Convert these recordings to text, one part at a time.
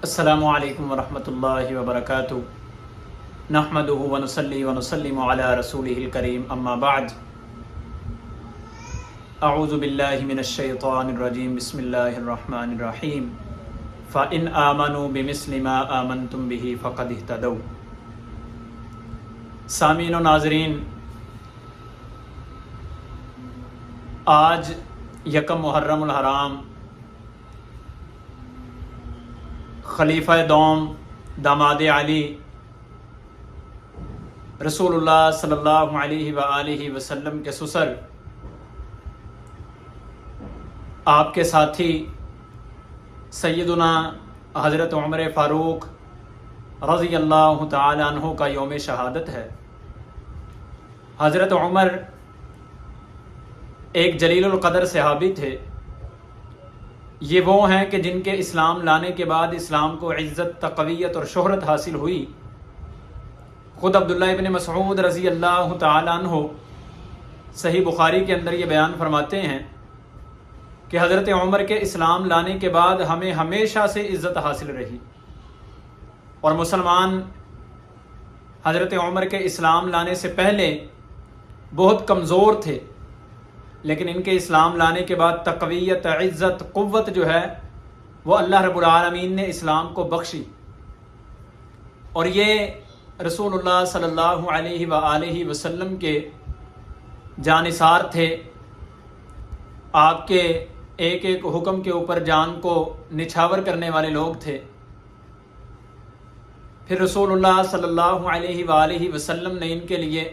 السلام علیکم ورحمۃ اللہ وبرکاتہ نحمدہ ونصلی ونسلم علی رسولہ الکریم اما بعد اعوذ باللہ من الشیطان الرجیم بسم اللہ الرحمن الرحیم فإن آمنوا بمثل ما آمنتم به فقد اهتدوا۔ سامعین و ناظرین، آج یکم محرم الحرام خلیفہ دوم داماد علی رسول اللہ صلی اللہ علیہ وآلہ وسلم کے سسر آپ کے ساتھی سیدنا حضرت عمر فاروق رضی اللہ تعالی عنہ کا یوم شہادت ہے۔ حضرت عمر ایک جلیل القدر صحابی تھے۔ یہ وہ ہیں کہ جن کے اسلام لانے کے بعد اسلام کو عزت، تقویت اور شہرت حاصل ہوئی۔ خود عبداللہ ابن مسعود رضی اللہ تعالی عنہ صحیح بخاری کے اندر یہ بیان فرماتے ہیں کہ حضرت عمر کے اسلام لانے کے بعد ہمیں ہمیشہ سے عزت حاصل رہی، اور مسلمان حضرت عمر کے اسلام لانے سے پہلے بہت کمزور تھے، لیکن ان کے اسلام لانے کے بعد تقویت، عزت، قوت جو ہے وہ اللہ رب العالمین نے اسلام کو بخشی، اور یہ رسول اللہ صلی اللہ علیہ وآلہ وسلم کے جانثار تھے۔ آپ کے ایک ایک حکم کے اوپر جان کو نچھاور کرنے والے لوگ تھے۔ پھر رسول اللہ صلی اللہ علیہ وآلہ وسلم نے ان کے لیے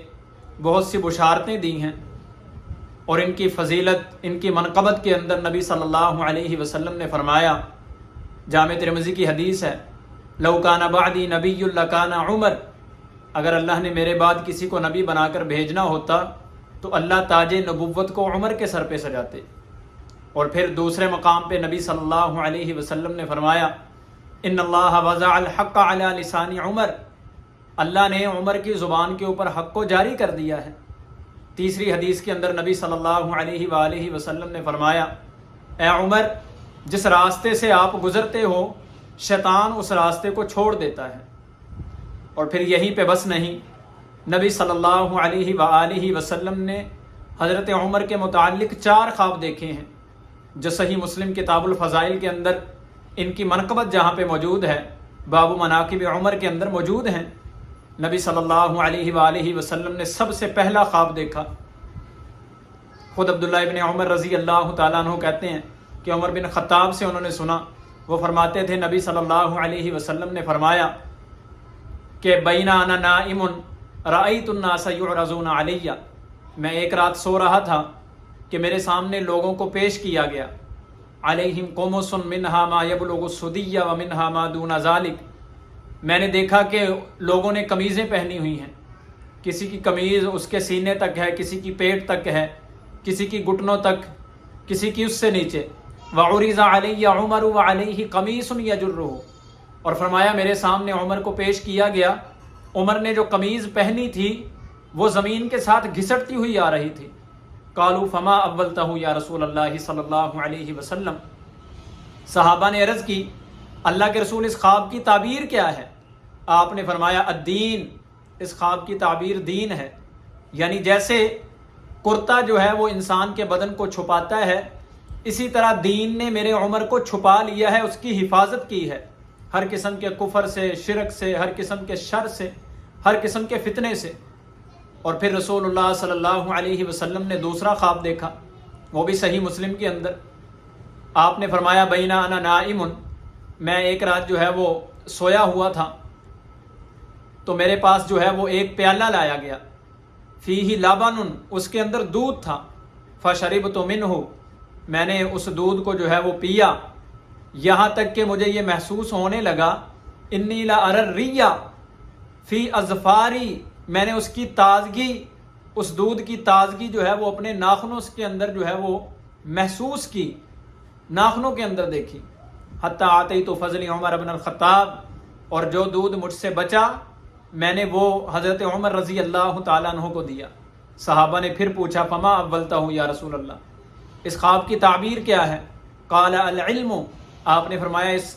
بہت سی بشارتیں دی ہیں، اور ان کی فضیلت، ان کی منقبت کے اندر نبی صلی اللہ علیہ وسلم نے فرمایا، جامع ترمذی کی حدیث ہے، لو کان بعدی نبی لکان عمر، اگر اللہ نے میرے بعد کسی کو نبی بنا کر بھیجنا ہوتا تو اللہ تاج نبوت کو عمر کے سر پہ سجاتے۔ اور پھر دوسرے مقام پہ نبی صلی اللہ علیہ وسلم نے فرمایا، ان اللہ وضع الحق علی لسان عمر، اللہ نے عمر کی زبان کے اوپر حق کو جاری کر دیا ہے۔ تیسری حدیث کے اندر نبی صلی اللہ علیہ وآلہ وسلم نے فرمایا، اے عمر، جس راستے سے آپ گزرتے ہو شیطان اس راستے کو چھوڑ دیتا ہے۔ اور پھر یہیں پہ بس نہیں، نبی صلی اللہ علیہ وآلہ وسلم نے حضرت عمر کے متعلق 4 خواب دیکھے ہیں، جو صحیح مسلم کتاب الفضائل کے اندر ان کی منقبت جہاں پہ موجود ہے، باب مناقب عمر کے اندر موجود ہیں۔ نبی صلی اللہ علیہ وآلہ وسلم نے سب سے پہلا خواب دیکھا۔ خود عبداللہ ابن عمر رضی اللہ تعالیٰ عنہ کہتے ہیں کہ عمر بن خطاب سے انہوں نے سنا، وہ فرماتے تھے نبی صلی اللہ علیہ وسلم نے فرمایا کہ بینا انا نائم رأیت الناس یعرضون علی، میں ایک رات سو رہا تھا کہ میرے سامنے لوگوں کو پیش کیا گیا، علیہم قمص منہا ما یبلغ الصدی ومنہا ما دون ذلک، میں نے دیکھا کہ لوگوں نے قمیضیں پہنی ہوئی ہیں، کسی کی قمیض اس کے سینے تک ہے، کسی کی پیٹ تک ہے، کسی کی گھٹنوں تک، کسی کی اس سے نیچے۔ وعرض علی عمر وعلیہ قمیص یجرہ، اور فرمایا میرے سامنے عمر کو پیش کیا گیا، عمر نے جو قمیض پہنی تھی وہ زمین کے ساتھ گھسٹتی ہوئی آ رہی تھی۔ قالوا فما اولتہ یا رسول اللہ صلی اللہ علیہ وسلم، صحابہ نے عرض کی، اللہ کے رسول اس خواب کی تعبیر کیا ہے؟ آپ نے فرمایا الدین، اس خواب کی تعبیر دین ہے، یعنی جیسے کرتا جو ہے وہ انسان کے بدن کو چھپاتا ہے، اسی طرح دین نے میرے عمر کو چھپا لیا ہے، اس کی حفاظت کی ہے، ہر قسم کے کفر سے، شرک سے، ہر قسم کے شر سے، ہر قسم کے فتنے سے۔ اور پھر رسول اللہ صلی اللہ علیہ وسلم نے دوسرا خواب دیکھا، وہ بھی صحیح مسلم کے اندر۔ آپ نے فرمایا بینا انا نائم، میں ایک رات جو ہے وہ سویا ہوا تھا تو میرے پاس جو ہے وہ ایک پیالہ لایا گیا، فیہ لبن، اس کے اندر دودھ تھا، فشربت منہ، میں نے اس دودھ کو جو ہے وہ پیا، یہاں تک کہ مجھے یہ محسوس ہونے لگا، انی لأری الریہ فی اظفاری، میں نے اس کی تازگی، اس دودھ کی تازگی جو ہے وہ اپنے ناخنوں کے اندر جو ہے وہ محسوس کی، ناخنوں کے اندر دیکھی۔ حتی آتیت فضل عمر بن الخطاب، اور جو دودھ مجھ سے بچا میں نے وہ حضرت عمر رضی اللہ تعالیٰ عنہ کو دیا۔ صحابہ نے پھر پوچھا فما اولتہ یا رسول اللہ، اس خواب کی تعبیر کیا ہے؟ قال العلم، آپ نے فرمایا اس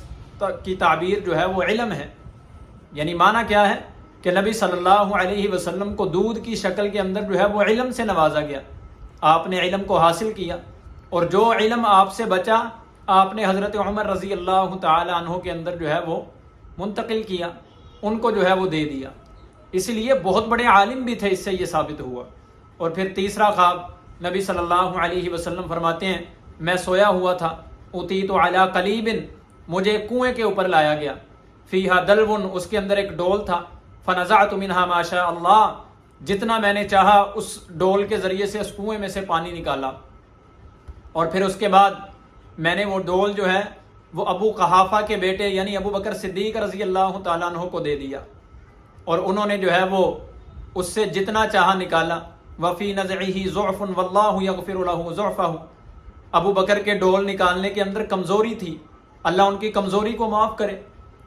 کی تعبیر جو ہے وہ علم ہے. یعنی معنی کیا ہے کہ نبی صلی اللہ علیہ وسلم کو دودھ کی شکل کے اندر جو ہے وہ علم سے نوازا گیا. آپ نے علم کو حاصل کیا اور جو علم آپ سے بچا آپ نے حضرت عمر رضی اللہ تعالی عنہ کے اندر جو ہے وہ منتقل کیا، ان کو جو ہے وہ دے دیا. اسی لیے بہت بڑے عالم بھی تھے، اس سے یہ ثابت ہوا. اور پھر تیسرا خواب نبی صلی اللہ علیہ وسلم فرماتے ہیں میں سویا ہوا تھا، اتیت علی قلیب، مجھے کنویں کے اوپر لایا گیا، فیہا دلون، اس کے اندر ایک ڈول تھا، فنزعت منہا ما شاء اللہ، جتنا میں نے چاہا اس ڈول کے ذریعے سے اس کنویں میں سے پانی نکالا. اور پھر اس کے بعد میں نے وہ ڈول جو ہے وہ ابو قحافہ کے بیٹے یعنی ابو بکر صدیق رضی اللہ تعالیٰ عنہ کو دے دیا، اور انہوں نے جو ہے وہ اس سے جتنا چاہا نکالا. وفی نزعہ ضعف واللہ یغفر لہ ضعفہ، ابو بکر کے ڈول نکالنے کے اندر کمزوری تھی، اللہ ان کی کمزوری کو معاف کرے.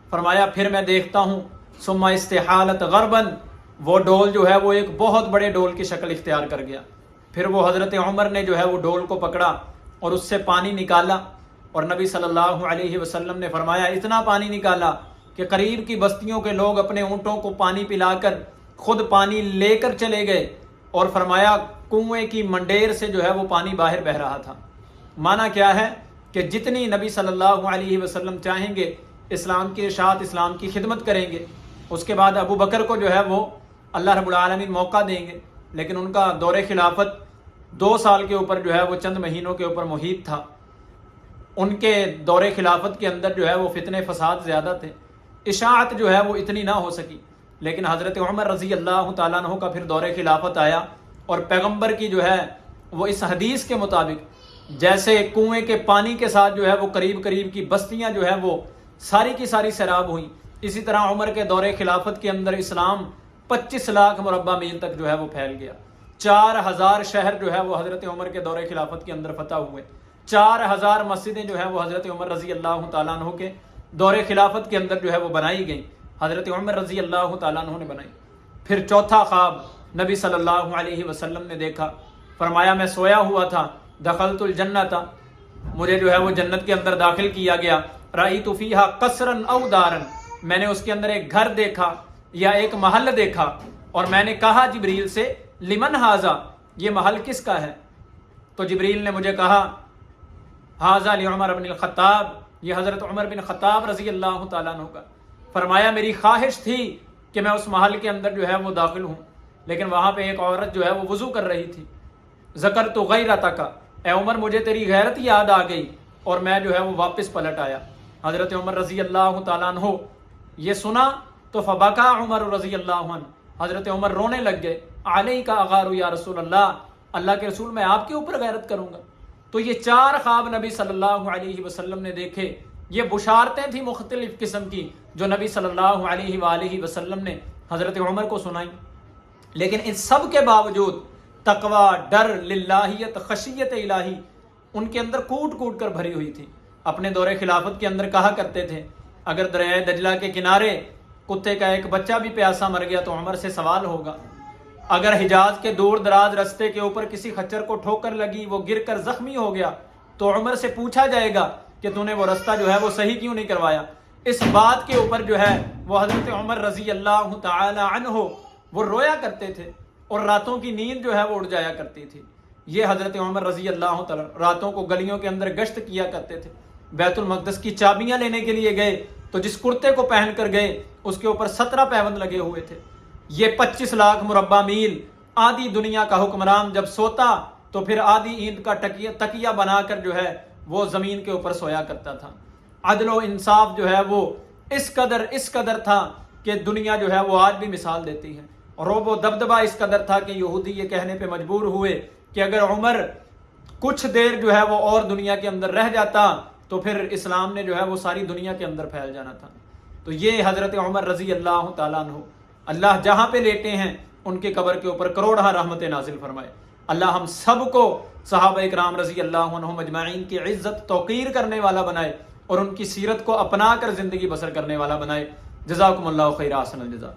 فرمایا پھر میں دیکھتا ہوں ثم استحالت غربا، وہ ڈول جو ہے وہ ایک بہت بڑے ڈول کی شکل اختیار کر گیا. پھر وہ حضرت عمر نے جو ہے وہ ڈول کو پکڑا اور اس سے پانی نکالا، اور نبی صلی اللہ علیہ وسلم نے فرمایا اتنا پانی نکالا کہ قریب کی بستیوں کے لوگ اپنے اونٹوں کو پانی پلا کر خود پانی لے کر چلے گئے، اور فرمایا کنویں کی منڈیر سے جو ہے وہ پانی باہر بہہ رہا تھا. معنی کیا ہے کہ جتنی نبی صلی اللہ علیہ وسلم چاہیں گے اسلام کی اشاعت، اسلام کی خدمت کریں گے. اس کے بعد ابو بکر کو جو ہے وہ اللہ رب العالمین موقع دیں گے، لیکن ان کا دور خلافت 2 سال کے اوپر جو ہے وہ چند مہینوں کے اوپر محیط تھا. ان کے دور خلافت کے اندر جو ہے وہ فتنے فساد زیادہ تھے، اشاعت جو ہے وہ اتنی نہ ہو سکی. لیکن حضرت عمر رضی اللہ تعالیٰ عنہ کا پھر دور خلافت آیا، اور پیغمبر کی جو ہے وہ اس حدیث کے مطابق جیسے کنویں کے پانی کے ساتھ جو ہے وہ قریب قریب کی بستیاں جو ہے وہ ساری کی ساری سیراب ہوئیں، اسی طرح عمر کے دور خلافت کے اندر اسلام 25 لاکھ مربع میل تک جو ہے وہ پھیل گیا. 4000 شہر جو ہے وہ حضرت عمر کے دور خلافت کے اندر فتح ہوئے. 4000 مسجدیں جو ہے وہ حضرت عمر رضی اللہ تعالیٰ عنہ کے دور خلافت کے اندر جو ہے وہ بنائی گئیں، حضرت عمر رضی اللہ تعالیٰ عنہ نے بنائی. پھر چوتھا خواب نبی صلی اللہ علیہ وسلم نے دیکھا، فرمایا میں سویا ہوا تھا، دخلت الجنت، مجھے جو ہے وہ جنت کے اندر داخل کیا گیا. رأیت فیہا قصرا او دارا، میں نے اس کے اندر ایک گھر دیکھا یا ایک محل دیکھا، اور میں نے کہا جبریل سے لمن ھذا، یہ محل کس کا ہے؟ تو جبریل نے مجھے کہا ھذا لعمر بن الخطاب، یہ حضرت عمر بن خطاب رضی اللہ تعالیٰ عنہ کا. فرمایا میری خواہش تھی کہ میں اس محل کے اندر جو ہے وہ داخل ہوں، لیکن وہاں پہ ایک عورت جو ہے وہ وضو کر رہی تھی. ذکرت غیرتک، اے عمر مجھے تیری غیرت یاد آ گئی، اور میں جو ہے وہ واپس پلٹ آیا. حضرت عمر رضی اللہ تعالیٰ عنہ یہ سنا تو فبکا عمر رضی اللہ عنہ، حضرت عمر رونے لگ گئے. علیہ کا اغار یا رسول اللہ، اللہ کے رسول میں آپ کے اوپر غیرت کروں گا. تو یہ 4 خواب نبی صلی اللہ علیہ وسلم نے دیکھے. یہ بشارتیں تھیں مختلف قسم کی جو نبی صلی اللہ علیہ وآلہ وسلم نے حضرت عمر کو سنائی. لیکن ان سب کے باوجود تقوی، ڈر، للہیت، خشیت الہی ان کے اندر کوٹ کوٹ کر بھری ہوئی تھی. اپنے دور خلافت کے اندر کہا کرتے تھے اگر دریائے دجلہ کے کنارے کتے کا ایک بچہ بھی پیاسا مر گیا تو عمر سے سوال ہوگا. اگر حجاز کے دور دراز رستے کے اوپر کسی خچر کو ٹھوکر لگی، وہ گر کر زخمی ہو گیا، تو عمر سے پوچھا جائے گا کہ تو نے وہ رستہ جو ہے وہ صحیح کیوں نہیں کروایا. اس بات کے اوپر جو ہے وہ حضرت عمر رضی اللہ تعالی عنہ وہ رویا کرتے تھے، اور راتوں کی نیند جو ہے وہ اڑ جایا کرتی تھی. یہ حضرت عمر رضی اللہ تعالی راتوں کو گلیوں کے اندر گشت کیا کرتے تھے. بیت المقدس کی چابیاں لینے کے لیے گئے تو جس کرتے کو پہن کر گئے اس کے اوپر 17 پیوند لگے ہوئے تھے. یہ 25 لاکھ مربع میل آدھی دنیا کا حکمران جب سوتا تو پھر آدھی اینٹ کا تکیہ بنا کر جو ہے وہ زمین کے اوپر سویا کرتا تھا. عدل و انصاف جو ہے وہ اس قدر تھا کہ دنیا جو ہے وہ آج بھی مثال دیتی ہے. رعب و دبدبہ اس قدر تھا کہ یہودی یہ کہنے پہ مجبور ہوئے کہ اگر عمر کچھ دیر جو ہے وہ اور دنیا کے اندر رہ جاتا تو پھر اسلام نے جو ہے وہ ساری دنیا کے اندر پھیل جانا تھا. تو یہ حضرت عمر رضی اللہ تعالیٰ عنہ، اللہ جہاں پہ لیٹے ہیں ان کے قبر کے اوپر کروڑہ رحمت نازل فرمائے. اللہ ہم سب کو صحابہ اکرام رضی اللہ عنہم اجمعین کی عزت توقیر کرنے والا بنائے اور ان کی سیرت کو اپنا کر زندگی بسر کرنے والا بنائے. جزاکم اللہ خیر، احسن الجزا.